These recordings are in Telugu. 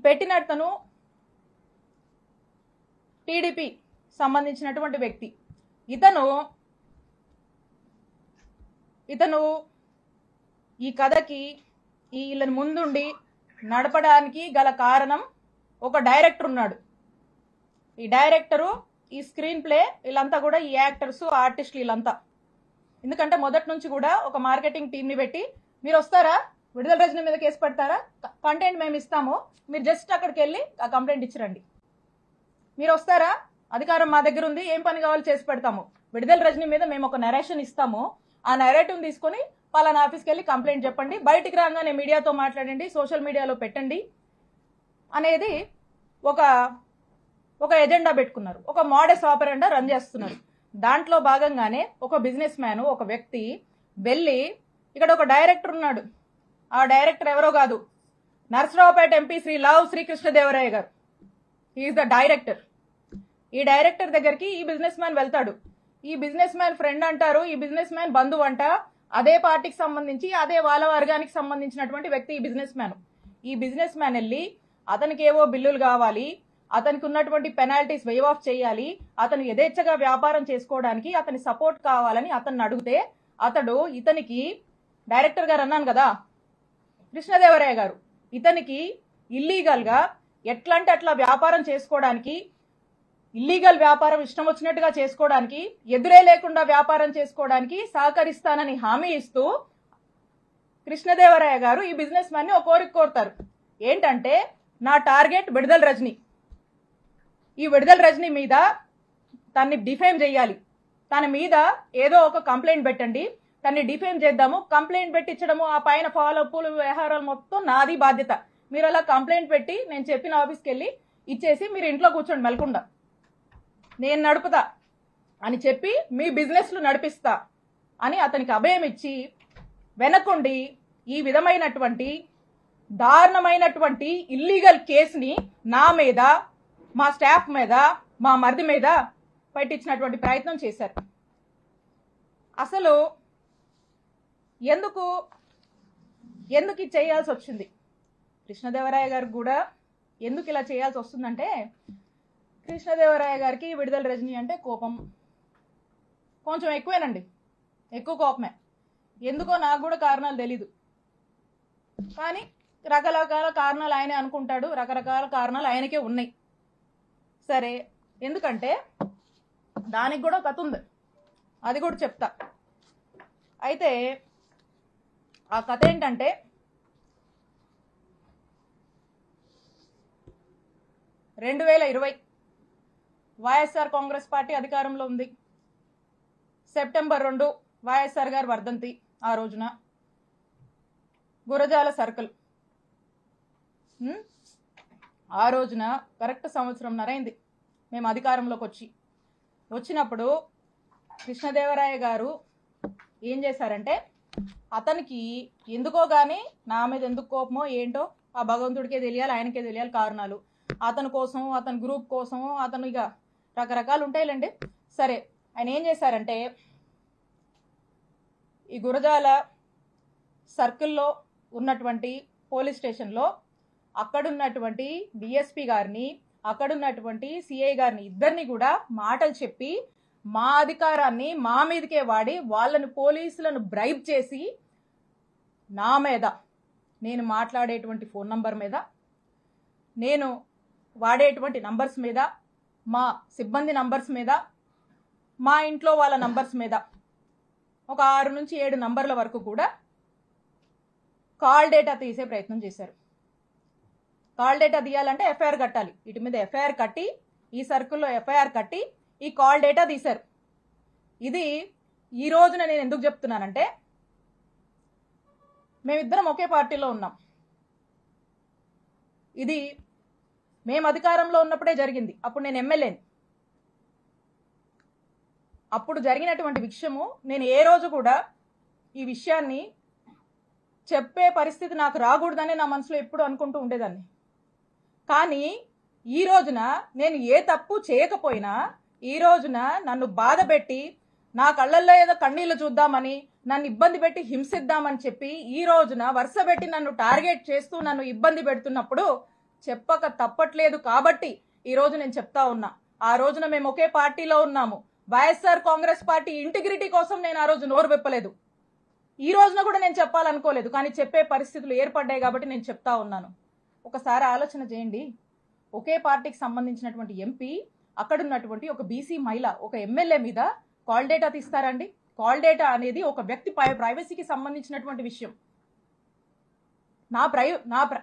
పెట్టినతను టీడీపీ సంబంధించినటువంటి వ్యక్తి. ఇతను ఈ కథకి వీళ్ళని ముందుండి నడపడానికి గల కారణం ఒక డైరెక్టర్ ఉన్నాడు. ఈ డైరెక్టరు, ఈ స్క్రీన్ ప్లే, వీళ్ళంతా కూడా ఈ యాక్టర్స్, ఆర్టిస్టులు వీళ్ళంతా. ఎందుకంటే మొదటి నుంచి కూడా ఒక మార్కెటింగ్ టీంని పెట్టి, మీరు వస్తారా, విడుదల రజనీ మీద కేసు పెడతారా, కంటెంట్ మేము ఇస్తాము, మీరు జస్ట్ అక్కడికి వెళ్ళి ఆ కంప్లైంట్ ఇచ్చిరండి, మీరు వస్తారా, అధికారం మా దగ్గర ఉంది, ఏం పని కావాలో చేసి పెడతాము, విడుదల రజనీ మీద మేము ఒక నరేషన్ ఇస్తాము, ఆ నరేటివ్ తీసుకుని పలానా ఆఫీస్కి వెళ్ళి కంప్లైంట్ చెప్పండి, బయటికి రాగానే మీడియాతో మాట్లాడండి, సోషల్ మీడియాలో పెట్టండి అనేది ఒక ఎజెండా పెట్టుకున్నారు. ఒక మోడస్ ఆపరెండా రన్ చేస్తున్నారు. దాంట్లో భాగంగానే ఒక బిజినెస్ మ్యాన్, ఒక వ్యక్తి వెళ్ళి, ఇక్కడ ఒక డైరెక్టర్ ఉన్నాడు, ఆ డైరెక్టర్ ఎవరో కాదు, నర్సరావుపేట ఎంపీ శ్రీ లావు శ్రీకృష్ణదేవరాయ గారు. He's the director. ఈ డైరెక్టర్ దగ్గరికి ఈ బిజినెస్ మ్యాన్ వెళ్తాడు. ఈ బిజినెస్ మ్యాన్ ఫ్రెండ్ అంటారు, ఈ బిజినెస్ మ్యాన్ బంధువు అంట, అదే పార్టీకి సంబంధించి అదే వాళ్ళ వర్గానికి సంబంధించినటువంటి వ్యక్తి ఈ బిజినెస్ మ్యాన్. ఈ బిజినెస్ మ్యాన్ వెళ్ళి అతనికి ఏవో బిల్లులు కావాలి, అతనికి ఉన్నటువంటి పెనాల్టీస్ వేవ్ ఆఫ్ చేయాలి, అతను యథేచ్ఛగా వ్యాపారం చేసుకోవడానికి అతని సపోర్ట్ కావాలని అతన్ని అడిగితే, ఇతనికి డైరెక్టర్ గారు అన్నాను కదా కృష్ణదేవరాయ గారు, ఇతనికి ఇల్లీగల్ గా ఎట్లంటే అట్లా వ్యాపారం చేసుకోవడానికి, ఇల్లీగల్ వ్యాపారం ఇష్టం వచ్చినట్టుగా చేసుకోవడానికి, ఎదురే లేకుండా వ్యాపారం చేసుకోవడానికి సహకరిస్తానని హామీ ఇస్తూ కృష్ణదేవరాయ గారు ఈ బిజినెస్ మ్యాన్ ని ఒక కోరిక కోరుతారు. ఏంటంటే, నా టార్గెట్ విడుదల రజనీ, ఈ విడుదల రజనీ మీద తన్ని డిఫేమ్ చేయాలి, తన మీద ఏదో ఒక కంప్లైంట్ పెట్టండి, తన్ని డిఫేమ్ చేద్దాము, కంప్లైంట్ పెట్టించడము, ఆ పైన ఫాలోఅప్లు వ్యవహారాలు మొత్తం నాది బాధ్యత, మీరు అలా కంప్లైంట్ పెట్టి నేను చెప్పిన ఆఫీస్కి వెళ్ళి ఇచ్చేసి మీరు ఇంట్లో కూర్చోండి మెలకుండా, నేను నడుపుతా అని చెప్పి మీ బిజినెస్లు నడిపిస్తా అని అతనికి అభయం ఇచ్చి వెనకుండి ఈ విధమైనటువంటి దారుణమైనటువంటి ఇల్లీగల్ కేసుని నా మీద, మా స్టాఫ్ మీద, మా మరిది మీద పెట్టించినటువంటి ప్రయత్నం చేశారు. అసలు ఎందుకు ఇది చేయాల్సి వచ్చింది, కృష్ణదేవరాయ గారికి కూడా ఎందుకు ఇలా చేయాల్సి వస్తుందంటే, కృష్ణదేవరాయ గారికి విడుదల రజనీ అంటే కోపం కొంచెం ఎక్కువేనండి, ఎక్కువ కోపమే. ఎందుకో నాకు కూడా కారణాలు తెలీదు, కానీ రకరకాల కారణాలు ఆయనే అనుకుంటాడు, రకరకాల కారణాలు ఆయనకే ఉన్నాయి. సరే, ఎందుకంటే దానికి కూడా కథ ఉంది, అది కూడా చెప్తా. అయితే ఆ కథ ఏంటంటే, వైఎస్ఆర్ కాంగ్రెస్ పార్టీ అధికారంలో ఉంది. సెప్టెంబర్ 2 వైఎస్ఆర్ గారు వర్ధంతి. ఆ రోజున గురజాల సర్కిల్, ఆ రోజున కరెక్ట్ సంవత్సరంన్నర అయింది మేము అధికారంలోకి వచ్చినప్పుడు కృష్ణదేవరాయ గారు ఏం చేశారంటే, అతనికి ఎందుకో గానీ నా మీద ఎందుకు కోపమో ఏంటో ఆ భగవంతుడికే తెలియాలి, ఆయనకే తెలియాలి కారణాలు. అతని కోసం, అతని గ్రూప్ కోసం, అతను ఇక రకరకాలు ఉంటాయిలేండి. సరే, ఆయన ఏం చేశారంటే, ఈ గురజాల సర్కిల్లో ఉన్నటువంటి పోలీస్ స్టేషన్లో అక్కడున్నటువంటి డిఎస్పీ గారిని, అక్కడున్నటువంటి సిఐ గారిని, ఇద్దరిని కూడా మాటలు చెప్పి మా అధికారాన్ని మా మీదకే వాడి వాళ్ళని, పోలీసులను బ్రైబ్ చేసి నా మీద, నేను మాట్లాడేటువంటి ఫోన్ నంబర్ మీద, నేను వాడేటువంటి నంబర్స్ మీద, మా సిబ్బంది నంబర్స్ మీద, మా ఇంట్లో వాళ్ళ నంబర్స్ మీద ఒక 6 నుంచి 7 నంబర్ల వరకు కూడా కాల్ డేటా తీసే ప్రయత్నం చేశారు. కాల్ డేటా తీయాలంటే ఎఫ్ఐఆర్ కట్టాలి, వీటి మీద ఎఫ్ఐఆర్ కట్టి, ఈ సర్కిల్లో ఎఫ్ఐఆర్ కట్టి ఈ కాల్ డేటా తీశారు. ఇది ఈ రోజున నేను ఎందుకు చెప్తున్నానంటే, మేమిద్దరం ఒకే పార్టీలో ఉన్నాం. ఇది మేము అధికారంలో ఉన్నప్పుడే జరిగింది, అప్పుడు నేను ఎమ్మెల్యేని. అప్పుడు జరిగినటువంటి విషయము నేను ఏ రోజు కూడా ఈ విషయాన్ని చెప్పే పరిస్థితి నాకు రాకూడదని నా మనసులో ఎప్పుడు అనుకుంటూ ఉండేదాన్ని. కానీ ఈ రోజున నేను ఏ తప్పు చేయకపోయినా, ఈ రోజున నన్ను బాధ పెట్టి, నా కళ్ళల్లో ఏదో కన్నీళ్లు చూద్దామని, నన్ను ఇబ్బంది పెట్టి హింసిద్దామని చెప్పి ఈ రోజున వరుస పెట్టి నన్ను టార్గెట్ చేస్తూ నన్ను ఇబ్బంది పెడుతున్నప్పుడు చెప్పక తప్పట్లేదు కాబట్టి ఈరోజు నేను చెప్తా ఉన్నా. ఆ రోజున మేము ఒకే పార్టీలో ఉన్నాము. వైఎస్ఆర్ కాంగ్రెస్ పార్టీ ఇంటిగ్రిటీ కోసం నేను ఆ రోజు నోరు విప్పలేదు. ఈ రోజున కూడా నేను చెప్పాలనుకోలేదు, కానీ చెప్పే పరిస్థితులు ఏర్పడ్డాయి కాబట్టి నేను చెప్తా ఉన్నాను. ఒకసారి ఆలోచన చేయండి. ఒకే పార్టీకి సంబంధించినటువంటి ఎంపీ, అక్కడున్నటువంటి ఒక బీసీ మహిళ, ఒక ఎమ్మెల్యే మీద కాల్ డేటా తీస్తారండి? కాల్ డేటా అనేది ఒక వ్యక్తి ప్రైవసీకి సంబంధించినటువంటి విషయం.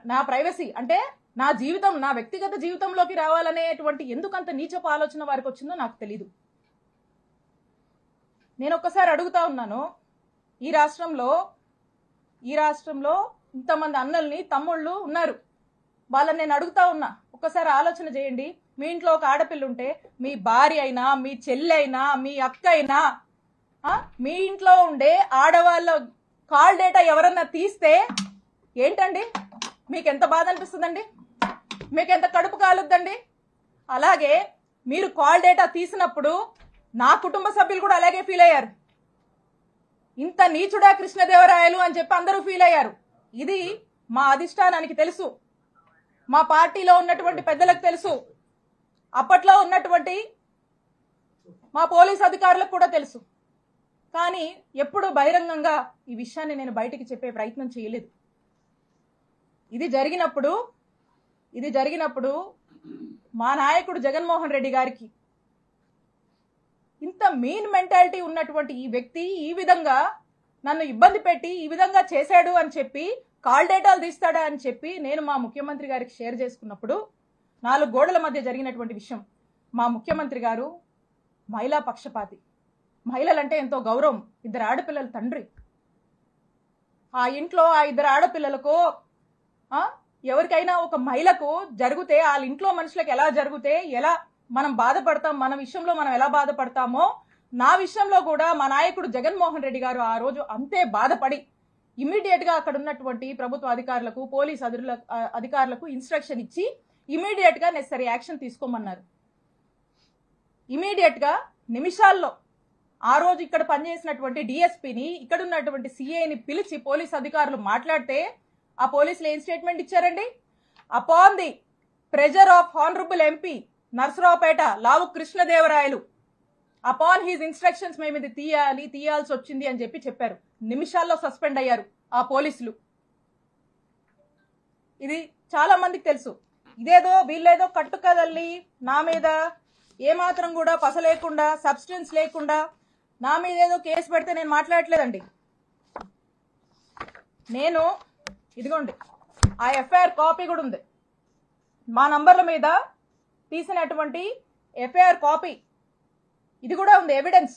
నా ప్రైవసీ అంటే నా జీవితం, నా వ్యక్తిగత జీవితంలోకి రావాలనేటువంటి ఎందుకంత నీచపు ఆలోచన వారికి వచ్చిందో నాకు తెలీదు. నేను ఒక్కసారి అడుగుతా ఉన్నాను, ఈ రాష్ట్రంలో ఇంతమంది అన్నల్ని, తమ్ముళ్ళు ఉన్నారు. వాళ్ళని నేను అడుగుతా ఉన్నా, ఒక్కసారి ఆలోచన చేయండి. మీ ఇంట్లో ఒక ఆడపిల్ల ఉంటే, మీ భార్య అయినా, మీ చెల్లి అయినా, మీ అక్క అయినా, మీ ఇంట్లో ఉండే ఆడవాళ్ళ కాల్ డేటా ఎవరన్నా తీస్తే ఏంటండి? మీకు ఎంత బాధ అనిపిస్తుందండి? మీకు ఎంత కడుపు కాలుద్దండి? అలాగే మీరు కాల్ డేటా తీసినప్పుడు నా కుటుంబ సభ్యులు కూడా అలాగే ఫీల్ అయ్యారు. ఇంత నీచుడా కృష్ణదేవరాయలు అని చెప్పి అందరూ ఫీల్ అయ్యారు. ఇది మా అధిష్టానానికి తెలుసు, మా పార్టీలో ఉన్నటువంటి పెద్దలకు తెలుసు, అప్పట్లో ఉన్నటువంటి మా పోలీస్ అధికారులకు కూడా తెలుసు. కానీ ఎప్పుడు బహిరంగంగా ఈ విషయాన్ని నేను బయటికి చెప్పే ప్రయత్నం చేయలేదు. ఇది జరిగినప్పుడు మా నాయకుడు జగన్మోహన్ రెడ్డి గారికి ఇంత మీన్ మెంటాలిటీ ఉన్నటువంటి ఈ వ్యక్తి ఈ విధంగా నన్ను ఇబ్బంది పెట్టి ఈ విధంగా చేశాడు అని చెప్పి, కాల్ డేటాలు తీస్తాడా అని చెప్పి నేను మా ముఖ్యమంత్రి గారికి షేర్ చేసుకున్నప్పుడు, 4 గోడల మధ్య జరిగినటువంటి విషయం. మా ముఖ్యమంత్రి గారు మహిళా పక్షపాతి, మహిళలంటే ఎంతో గౌరవం, 2 ఆడపిల్లల తండ్రి. ఆ ఇంట్లో ఆ 2 ఆడపిల్లలకు ఎవరికైనా ఒక మహిళకు జరిగితే, వాళ్ళ ఇంట్లో మనుషులకు ఎలా జరిగితే ఎలా మనం బాధపడతాం, మన విషయంలో మనం ఎలా బాధపడతామో, నా విషయంలో కూడా మా నాయకుడు జగన్మోహన్ రెడ్డి గారు ఆ రోజు అంతే బాధపడి ఇమీడియట్ గా అక్కడ ఉన్నటువంటి ప్రభుత్వ అధికారులకు, పోలీస్ అధికారులకు ఇన్స్ట్రక్షన్ ఇచ్చి ఇమీడియట్ గా నెసరీ యాక్షన్ తీసుకోమన్నారు. ఇమీడియట్ గా నిమిషాల్లో ఆ రోజు ఇక్కడ పనిచేసినటువంటి డిఎస్పీని, ఇక్కడ ఉన్నటువంటి సిఐని పిలిచి పోలీస్ అధికారులు మాట్లాడితే ఆ పోలీసులు ఏం స్టేట్మెంట్ ఇచ్చారండి? Upon the pressure of honourable MP Narasaraopet Lavu Krishnadevarayalu, upon his instructions మేము ఇది తీయాల్సి వచ్చింది అని చెప్పారు. నిమిషాల్లో సస్పెండ్ అయ్యారు ఆ పోలీసులు. ఇది చాలా మందికి తెలుసు. ఇదేదో వీళ్ళేదో కట్టుకదల్లి నా మీద ఏమాత్రం కూడా పస లేకుండా, సబ్స్టెన్స్ లేకుండా నా మీద ఏదో కేసు పెడితే నేను మాట్లాడట్లేదండి. నేను ఇదిగోండి ఆ ఎఫ్ఐఆర్ కాపీ కూడా ఉంది. మా నంబర్ల మీద తీసినటువంటి ఎఫ్ఐఆర్ కాపీ ఇది కూడా ఉంది, ఎవిడెన్స్.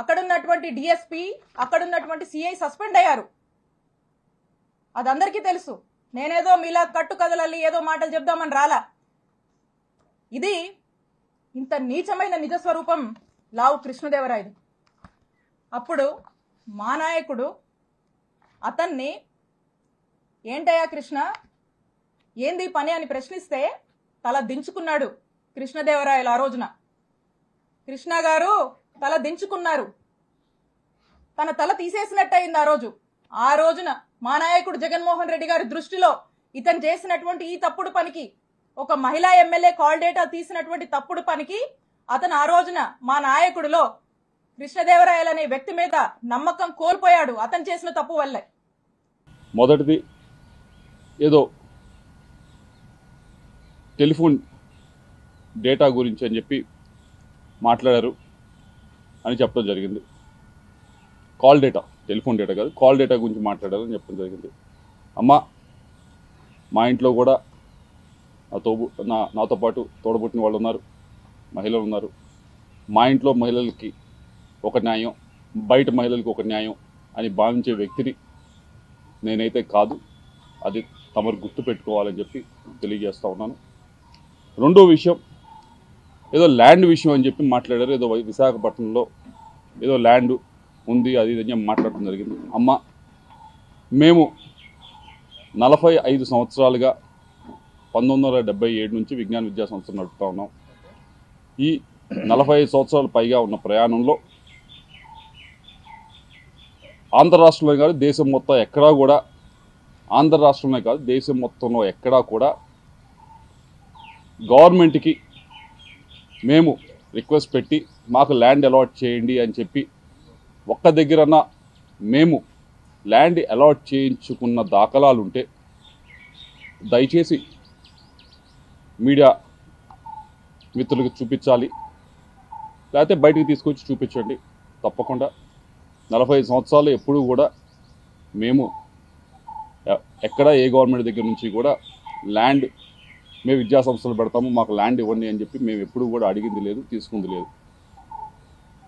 అక్కడున్నటువంటి డిఎస్పీ, అక్కడున్నటువంటి సిఐ సస్పెండ్ అయ్యారు. అదందరికీ తెలుసు. నేనేదో మీలా కట్టు కదలల్లి ఏదో మాటలు చెప్దామని రాలా. ఇది ఇంత నీచమైన నిజస్వరూపం లావు కృష్ణదేవరాయలు. అప్పుడు మా నాయకుడు అతన్ని ఏంటయ్యా కృష్ణ, ఏంది పని అని ప్రశ్నిస్తే తల దించుకున్నాడు కృష్ణదేవరాయలు. ఆ రోజున కృష్ణ గారు తల దించుకున్నారు. తన తల తీసేసినట్టయింది ఆ రోజున మా నాయకుడు జగన్మోహన్ రెడ్డి గారి దృష్టిలో ఇతను చేసినటువంటి ఈ తప్పుడు పనికి, ఒక మహిళా ఎమ్మెల్యే కాల్ డేటా తీసినటువంటి తప్పుడు పనికి అతను ఆ రోజున మా నాయకుడిలో కృష్ణదేవరాయలు అనే వ్యక్తి మీద నమ్మకం కోల్పోయాడు, అతను చేసిన తప్పు వల్లే. మొదటిది ఏదో టెలిఫోన్ డేటా గురించి అని చెప్పి మాట్లాడారు అని చెప్పడం జరిగింది. కాల్ డేటా, టెలిఫోన్ డేటా కాదు, కాల్ డేటా గురించి మాట్లాడారు అని చెప్పడం జరిగింది. అమ్మ, మా ఇంట్లో కూడా నాతో పాటు తోడబుట్టిన వాళ్ళు ఉన్నారు, మహిళలు ఉన్నారు. మా ఇంట్లో మహిళలకి ఒక న్యాయం, బయట మహిళలకు ఒక న్యాయం అని భావించే వ్యక్తిని నేనైతే కాదు. అది తమరు గుర్తు పెట్టుకోవాలని చెప్పి తెలియజేస్తూ ఉన్నాను. రెండో విషయం, ఏదో ల్యాండ్ విషయం అని చెప్పి మాట్లాడారు. ఏదో విశాఖపట్నంలో ఏదో ల్యాండ్ ఉంది, అది ఇది అని మాట్లాడటం జరిగింది. అమ్మ, మేము 45 సంవత్సరాలుగా 1977 నుంచి విజ్ఞాన విద్యా సంస్థ నడుపుతా ఉన్నాం. ఈ 45 సంవత్సరాలు పైగా ఉన్న ప్రయాణంలో ఆంధ్ర రాష్ట్రంలో కాదు, దేశం మొత్తం ఎక్కడా కూడా, ఆంధ్ర రాష్ట్రంలో కాదు దేశం మొత్తంలో ఎక్కడా కూడా గవర్నమెంట్కి మేము రిక్వెస్ట్ పెట్టి మాకు ల్యాండ్ అలాట్ చేయండి అని చెప్పి ఒక్క దగ్గరన్నా మేము ల్యాండ్ అలాట్ చేయించుకున్న దాఖలాలు ఉంటే దయచేసి మీడియా మిత్రులకు చూపించాలి, లేకపోతే బయటికి తీసుకొచ్చి చూపించండి. తప్పకుండా 45 సంవత్సరాలు ఎప్పుడూ కూడా మేము ఎక్కడ ఏ గవర్నమెంట్ దగ్గర నుంచి కూడా ల్యాండ్ మేము విద్యా సంస్థలు పెడతాము మాకు ల్యాండ్ ఇవ్వండి అని చెప్పి మేము ఎప్పుడూ కూడా అడిగింది లేదు, తీసుకుంది లేదు.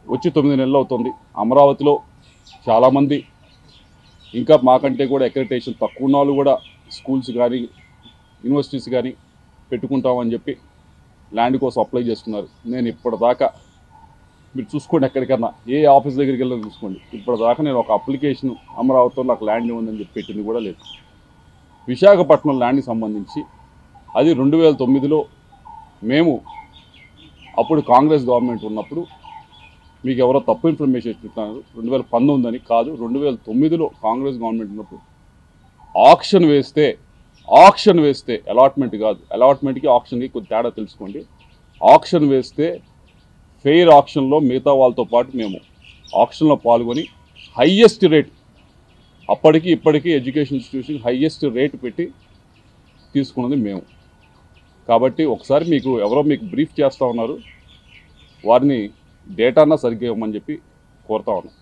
వచ్చి 9 నెలలు అవుతుంది. అమరావతిలో చాలామంది ఇంకా మాకంటే కూడా అక్రెడిటేషన్ తక్కువ ఉన్న వాళ్ళు కూడా స్కూల్స్ కానీ యూనివర్సిటీస్ కానీ పెట్టుకుంటామని చెప్పి ల్యాండ్ కోసం అప్లై చేస్తున్నారు. నేను ఇప్పటిదాకా మీరు చూసుకోండి, ఎక్కడికన్నా ఏ ఆఫీస్ దగ్గరికి వెళ్ళి చూసుకోండి, ఇప్పటిదాకా నేను ఒక అప్లికేషన్ అమరావతిలో నాకు ల్యాండ్ ఇవ్వండి అని చెప్పి పెట్టింది కూడా లేదు. విశాఖపట్నం ల్యాండ్కి సంబంధించి అది 2009లో మేము అప్పుడు కాంగ్రెస్ గవర్నమెంట్ ఉన్నప్పుడు మీకు ఎవరో తప్పు ఇన్ఫర్మేషన్ ఇస్తున్నారు, 2019 అని కాదు, 2009లో కాంగ్రెస్ గవర్నమెంట్ ఉన్నప్పుడు ఆక్షన్ వేస్తే అలాట్మెంట్ కాదు, అలాట్మెంట్కి ఆక్షన్కి కొద్ది తేడా తెలుసుకోండి. ఆక్షన్ వేస్తే ఫెయిర్ ఆక్షన్లో మిగతా వాళ్ళతో పాటు మేము ఆక్షన్లో పాల్గొని హయ్యెస్ట్ రేట్, అప్పటికి ఇప్పటికీ ఎడ్యుకేషన్ ఇన్స్టిట్యూషన్ హయ్యెస్ట్ రేట్ పెట్టి తీసుకున్నది మేము. కాబట్టి ఒకసారి ఎవరో మీకు బ్రీఫ్ చేస్తూ ఉన్నారు, వారిని డేటానా సరిగ్గా ఇవ్వమని చెప్పి కోరుతా ఉన్నాం.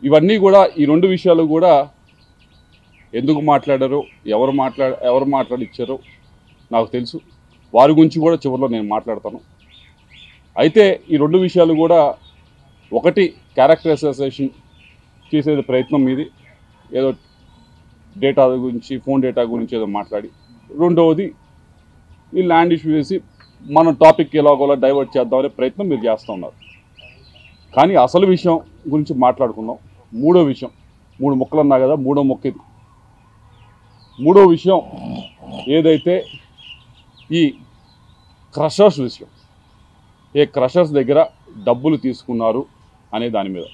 ఇవన్నీ కూడా ఈ 2 విషయాలు కూడా ఎందుకు మాట్లాడారో ఎవరు మాట్లాడిచ్చారో నాకు తెలుసు. వారి గురించి కూడా చివరిలో నేను మాట్లాడతాను. అయితే ఈ 2 విషయాలు కూడా, ఒకటి క్యారెక్టర్ అసోసియేషన్ చేసే ప్రయత్నం మీది, ఏదో డేటా గురించి ఫోన్ డేటా గురించి ఏదో మాట్లాడి, రెండవది ఈ ల్యాండ్ ఇష్యూ చేసి మన టాపిక్ ఎలాగోలా డైవర్ట్ చేద్దామనే ప్రయత్నం మీరు చేస్తూ ఉన్నారు. కానీ అసలు విషయం గురించి మాట్లాడుకుందాం. 3వ విషయం, 3 ముక్కలు అన్నా కదా, 3వ ముక్క ఇది. 3వ విషయం ఏదైతే ఈ క్రషర్స్ విషయం, ఏ క్రషర్స్ దగ్గర డబ్బులు తీసుకున్నారు అనే దాని మీద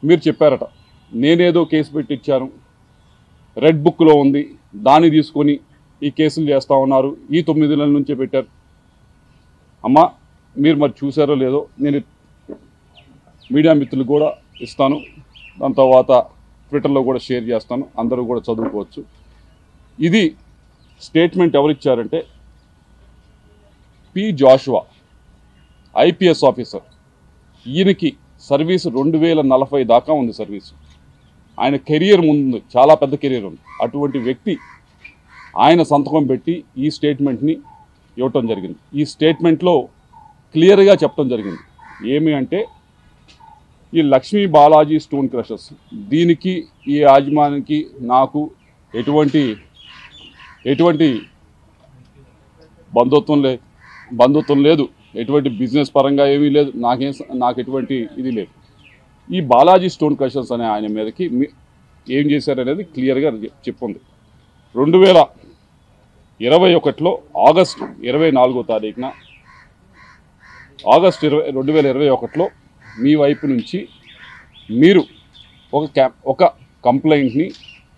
మీరు చెప్పారట, నేనేదో కేసు పెట్టించాను, రెడ్ బుక్లో ఉంది, దాన్ని తీసుకొని ఈ కేసులు చేస్తూ ఉన్నారు, ఈ 9 నెలల నుంచే పెట్టారు. అమ్మా మీరు మరి చూసారో లేదో, నేను మీడియా మిత్రులు కూడా ఇస్తాను, దాని తర్వాత ట్విట్టర్లో కూడా షేర్ చేస్తాను, అందరూ కూడా చదువుకోవచ్చు. ఇది స్టేట్మెంట్ ఎవరిచ్చారంటే పి జాషువా, ఐపీఎస్ ఆఫీసర్. ఈయనకి సర్వీసు 2040 దాకా ఉంది సర్వీసు. ఆయన కెరియర్ ముందు చాలా పెద్ద కెరియర్ ఉంది. అటువంటి వ్యక్తి ఆయన సంతకం పెట్టి ఈ స్టేట్మెంట్ని ఇవ్వటం జరిగింది. ఈ స్టేట్మెంట్లో క్లియర్గా చెప్పడం జరిగింది ఏమి అంటే, ఈ లక్ష్మీ బాలాజీ స్టోన్ క్రషర్స్, దీనికి ఈ యాజమానికి నాకు ఎటువంటి బంధుత్వం లేదు, ఎటువంటి బిజినెస్ పరంగా ఏమీ లేదు, నాకు ఎటువంటి ఇది లేదు. ఈ బాలాజీ స్టోన్ క్రషర్స్ అనే ఆయన మీదకి ఏం చేశారనేది క్లియర్గా చెప్పుంది. 2021లో ఆగస్టు 24వ తారీఖున, ఆగస్టు 2021లో మీ వైపు నుంచి మీరు ఒక కంప్లైంట్ని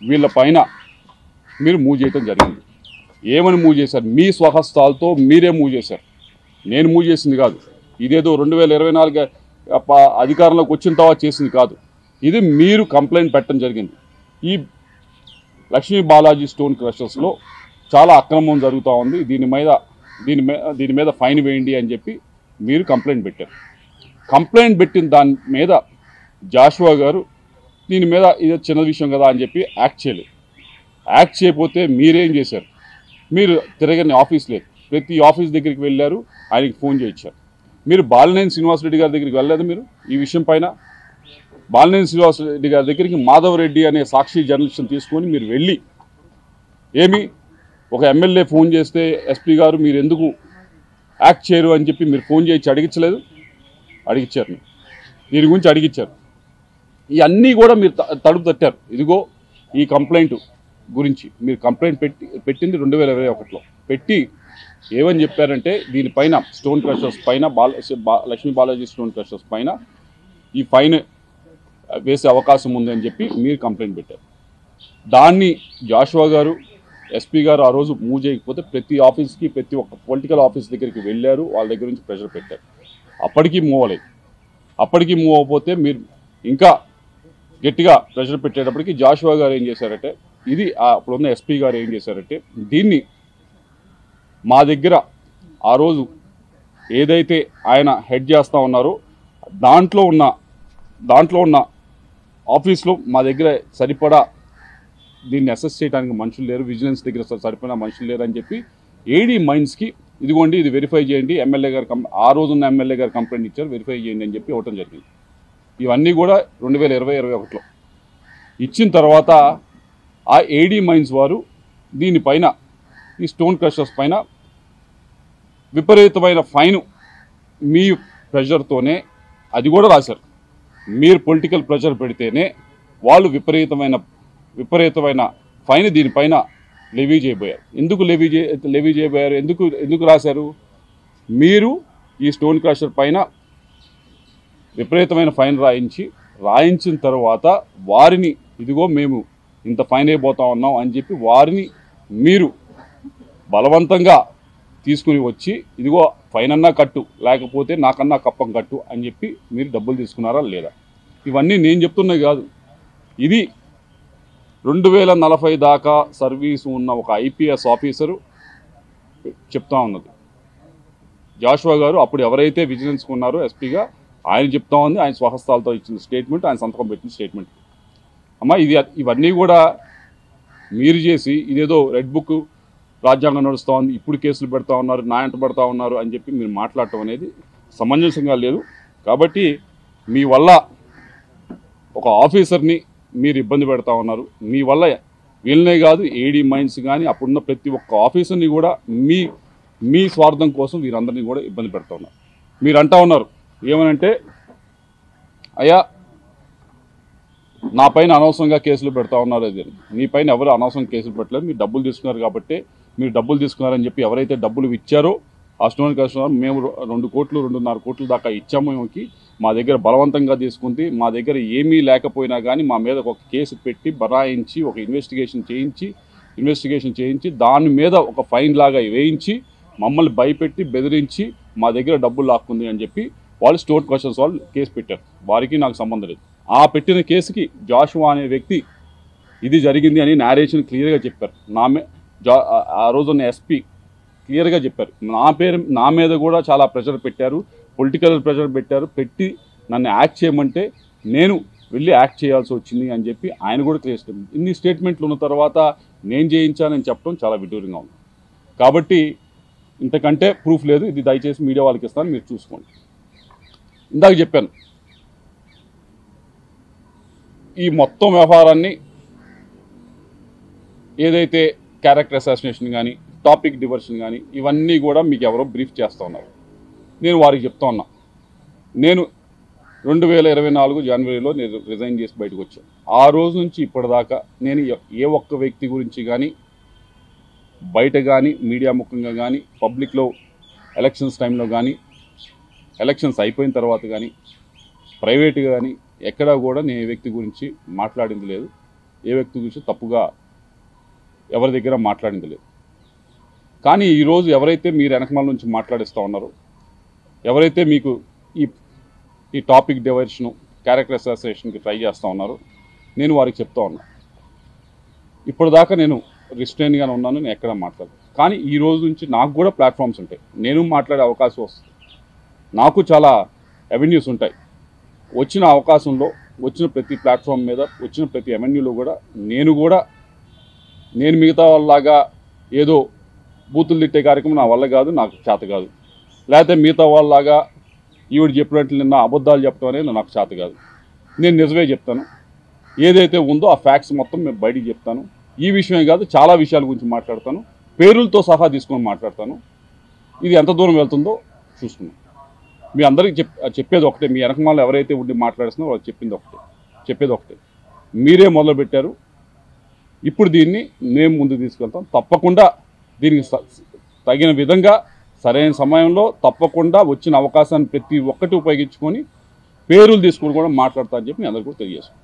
వీళ్ళ పైన మీరు మూవ్ చేయడం జరిగింది. ఏమని మూవ్ చేశారు? మీ స్వహస్తాలతో మీరే మూవ్ చేశారు, నేను మూవ్ చేసింది కాదు. ఇదేదో 2024 అధికారంలోకి వచ్చిన తర్వాత చేసింది కాదు. ఇది మీరు కంప్లైంట్ పెట్టడం జరిగింది. ఈ లక్ష్మీ బాలాజీ స్టోన్ క్రషర్స్లో చాలా అక్రమం జరుగుతూ ఉంది, దీని మీద ఫైన్ వేయండి అని చెప్పి మీరు కంప్లైంట్ పెట్టారు. కంప్లైంట్ పెట్టిన దాని మీద జాషువా గారు దీని మీద ఇది చిన్న విషయం కదా అని చెప్పి యాక్ట్ చేయలేదు. యాక్ట్ చేయకపోతే మీరేం చేశారు? మీరు తిరగని ఆఫీస్ లేదు, ప్రతి ఆఫీస్ దగ్గరికి వెళ్ళారు, ఆయనకి ఫోన్ చేయించారు. మీరు బాలినేని శ్రీనివాసరెడ్డి గారి దగ్గరికి వెళ్ళలేదు. మీరు ఈ విషయం పైన బాలినేని శ్రీనివాసరెడ్డి గారి దగ్గరికి మాధవరెడ్డి అనే సాక్షి జర్నలిస్ట్ని తీసుకొని మీరు వెళ్ళి, ఏమి ఒక ఎమ్మెల్యే ఫోన్ చేస్తే ఎస్పీ గారు మీరు ఎందుకు యాక్ట్ చేయరు అని చెప్పి మీరు ఫోన్ చేయించి అడిగించలేదు? అడిగించారు, దీని గురించి అడిగించారు. ఇవన్నీ కూడా మీరు తలుపు తట్టారు. ఇదిగో ఈ కంప్లైంట్ గురించి మీరు కంప్లైంట్ పెట్టింది 2021లో పెట్టి ఏమని చెప్పారంటే, దీనిపైన స్టోన్ క్రషర్స్ పైన లక్ష్మీ బాలాజీ స్టోన్ క్రషర్స్ పైన ఈ ఫైన్ వేసే అవకాశం ఉందని చెప్పి మీరు కంప్లైంట్ పెట్టారు. దాన్ని జాషువా గారు ఎస్పీ గారు ఆ రోజు మూవ్ చేయకపోతే ప్రతి ఆఫీస్కి ప్రతి ఒక్క పొలిటికల్ ఆఫీస్ దగ్గరికి వెళ్ళారు, వాళ్ళ దగ్గర నుంచి ప్రెషర్ పెట్టారు. అప్పటికీ మూవ్ అవ్వలేదు. అప్పటికి మూవ్ అవ్వకపోతే మీరు ఇంకా గట్టిగా ప్రెషర్ పెట్టేటప్పటికి జాషువా గారు ఏం చేశారంటే, ఇది అప్పుడున్న ఎస్పీ గారు ఏం చేశారంటే, దీన్ని మా దగ్గర ఆ రోజు ఏదైతే ఆయన హెడ్ చేస్తూ ఉన్నారో దాంట్లో ఉన్న ఆఫీస్లో మా దగ్గర సరిపడా దీన్ని అసెస్ చేయడానికి మనుషులు లేరు, విజిలెన్స్ దగ్గర సరిపడా మనుషులు లేరు అని చెప్పి ఏడీ మైన్స్కి ఇదిగోండి ఇది వెరిఫై చేయండి, ఎమ్మెల్యే గారు ఆ రోజున్న ఎమ్మెల్యే గారు కంప్లైంట్ ఇచ్చారు, వెరిఫై చేయండి అని చెప్పి ఇవ్వటం జరిగింది. ఇవన్నీ కూడా 2020-21లో ఇచ్చిన తర్వాత ఆ ఏడీ మైన్స్ వారు దీనిపైన ఈ స్టోన్ క్రషర్స్ పైన విపరీతమైన ఫైన్ మీ ప్రెషర్తోనే అది కూడా రాశారు. మీరు పొలిటికల్ ప్రెషర్ పెడితేనే వాళ్ళు విపరీతమైన ఫైన్ దీనిపైన లెవీ చేయబోయారు. ఎందుకు లెవీ చేయబోయారు, ఎందుకు రాశారు? మీరు ఈ స్టోన్ క్రషర్ పైన విపరీతమైన ఫైన్ రాయించిన తర్వాత వారిని ఇదిగో మేము ఇంత ఫైన్ అయిపోతా ఉన్నాం అని చెప్పి వారిని మీరు బలవంతంగా తీసుకుని వచ్చి ఇదిగో ఫైన్ అన్నా కట్టు, లేకపోతే నాకన్నా కప్పం కట్టు అని చెప్పి మీరు డబ్బులు తీసుకున్నారా లేదా? ఇవన్నీ నేను చెప్తున్నది కాదు. ఇది 2040 దాకా సర్వీసు ఉన్న ఒక ఐపీఎస్ ఆఫీసరు చెప్తా ఉన్నది. జాషువా గారు అప్పుడు ఎవరైతే విజిలెన్స్ ఉన్నారో ఎస్పీగా ఆయన చెప్తా ఉంది, ఆయన స్వహస్తాలతో ఇచ్చిన స్టేట్మెంట్, ఆయన సంతకం పెట్టిన స్టేట్మెంట్. అమ్మా ఇవన్నీ కూడా మీరు చేసి ఇదేదో రెడ్ బుక్ రాజ్యాంగం నడుస్తూ ఉంది, ఇప్పుడు కేసులు పెడతా ఉన్నారు, నా ఎంట పడతా ఉన్నారు అని చెప్పి మీరు మాట్లాడటం అనేది సమంజసంగా లేదు. కాబట్టి మీ వల్ల ఒక ఆఫీసర్ని మీరు ఇబ్బంది పెడతా ఉన్నారు. మీ వల్ల వీళ్ళనే కాదు ఏడీ మైన్స్ కానీ అప్పుడున్న ప్రతి ఒక్క ఆఫీసర్ని కూడా మీ స్వార్థం కోసం వీరందరినీ కూడా ఇబ్బంది పెడతా ఉన్నారు. మీరు అంటా ఉన్నారు ఏమనంటే, అయ్యా నా పైన అనవసరంగా కేసులు పెడతా ఉన్నారు, అది మీ పైన ఎవరు అనవసరం కేసులు పెట్టలేదు, మీరు డబ్బులు తీసుకున్నారు కాబట్టి మీరు డబ్బులు తీసుకున్నారని చెప్పి ఎవరైతే డబ్బులు ఇచ్చారో ఆ స్టోన్ క్రషర్ మేము 2 కోట్లు 2.5 కోట్ల దాకా ఇచ్చాము. మేమకి మా దగ్గర బలవంతంగా తీసుకుంది, మా దగ్గర ఏమీ లేకపోయినా కానీ మా మీద ఒక కేసు పెట్టి బరాయించి ఒక ఇన్వెస్టిగేషన్ చేయించి దాని మీద ఒక ఫైన్ లాగా వేయించి మమ్మల్ని భయపెట్టి బెదిరించి మా దగ్గర డబ్బులు లాక్కుంది అని చెప్పి వాళ్ళు స్టోన్ క్రషర్స్ వాళ్ళు కేసు పెట్టారు. వారికి నాకు సంబంధం లేదు. ఆ పెట్టిన కేసుకి జాషువా అనే వ్యక్తి ఇది జరిగింది అని నేరేషన్ క్లియర్గా చెప్పారు. ఆ రోజున్న ఎస్పీ క్లియర్గా చెప్పారు. నా మీద కూడా చాలా ప్రెషర్ పెట్టారు, పొలిటికల్ ప్రెషర్ పెట్టి నన్ను యాక్ట్ చేయమంటే నేను వెళ్ళి యాక్ట్ చేయాల్సి వచ్చింది అని చెప్పి ఆయన కూడా క్లియర్ స్టేట్మెంట్. ఇన్ని స్టేట్మెంట్లు ఉన్న తర్వాత నేను చేయించానని చెప్పడం చాలా విడ్డూరంగా ఉంది. కాబట్టి ఇంతకంటే ప్రూఫ్ లేదు. ఇది దయచేసి మీడియా వాళ్ళకి ఇస్తాను, మీరు చూసుకోండి. ఇందాక చెప్పాను ఈ మొత్తం వ్యవహారాన్ని ఏదైతే క్యారెక్టర్ అసాసినేషన్ కానీ టాపిక్ డివర్షన్ కానీ ఇవన్నీ కూడా మీకు ఎవరో బ్రీఫ్ చేస్తూ ఉన్నారు. నేను వారికి చెప్తా ఉన్నా, నేను 2024 జనవరిలో నేను రిజైన్ చేసి బయటకు వచ్చాను. ఆ రోజు నుంచి ఇప్పటిదాకా నేను ఏ ఒక్క వ్యక్తి గురించి కానీ బయట కానీ మీడియా ముఖంగా కానీ పబ్లిక్లో ఎలక్షన్స్ టైంలో కానీ ఎలక్షన్స్ అయిపోయిన తర్వాత కానీ ప్రైవేట్గా కానీ ఎక్కడా కూడా నేను ఏ వ్యక్తి గురించి మాట్లాడింది లేదు, ఏ వ్యక్తి గురించి తప్పుగా ఎవరి దగ్గర మాట్లాడింది లేదు. కానీ ఈరోజు ఎవరైతే మీరు వెనకమాల నుంచి మాట్లాడిస్తూ ఉన్నారో, ఎవరైతే మీకు ఈ టాపిక్ డైవర్షను క్యారెక్టర్ అసాసినేషన్కి ట్రై చేస్తూ ఉన్నారో, నేను వారికి చెప్తా ఉన్నా, ఇప్పటిదాకా నేను రిస్ట్రైన్గానే ఉన్నాను, నేను ఎక్కడ మాట్లాడను. కానీ ఈ రోజు నుంచి నాకు కూడా ప్లాట్ఫామ్స్ ఉంటాయి, నేను మాట్లాడే అవకాశం వస్తుంది, నాకు చాలా అవెన్యూస్ ఉంటాయి. వచ్చిన అవకాశంలో వచ్చిన ప్రతి ప్లాట్ఫామ్ మీద వచ్చిన ప్రతి అవెన్యూలో కూడా నేను మిగతా వాళ్ళలాగా ఏదో బూతులు తిట్టే కార్యక్రమం నా వల్ల కాదు, నాకు చేత కాదు. లేకపోతే మిగతా వాళ్ళలాగా ఈవిడ చెప్పినట్లు నిన్న అబద్ధాలు చెప్పడం అనేది నాకు చేత కాదు. నేను నిజమే చెప్తాను, ఏదైతే ఉందో ఆ ఫ్యాక్ట్స్ మొత్తం మేము బయటికి చెప్తాను. ఈ విషయమే కాదు చాలా విషయాల గురించి మాట్లాడతాను, పేరులతో సహా తీసుకొని మాట్లాడతాను. ఇది ఎంత దూరం వెళ్తుందో చూసుకున్నాం. మీ అందరికీ చెప్పేది ఒకటే, మీ వెనకమాల ఎవరైతే ఉండి మాట్లాడుతున్నారో వాళ్ళు చెప్పేది ఒకటే, మీరే మొదలుపెట్టారు, ఇప్పుడు దీన్ని మేము ముందు తీసుకెళ్తాం. తప్పకుండా దీనికి తగిన విధంగా సరైన సమయంలో తప్పకుండా వచ్చిన అవకాశాన్ని ప్రతి ఒక్కటి ఉపయోగించుకొని పేరులు తీసుకొని కూడా మాట్లాడతా అని చెప్పి మీ అందరికీ కూడా తెలియజేస్తాం.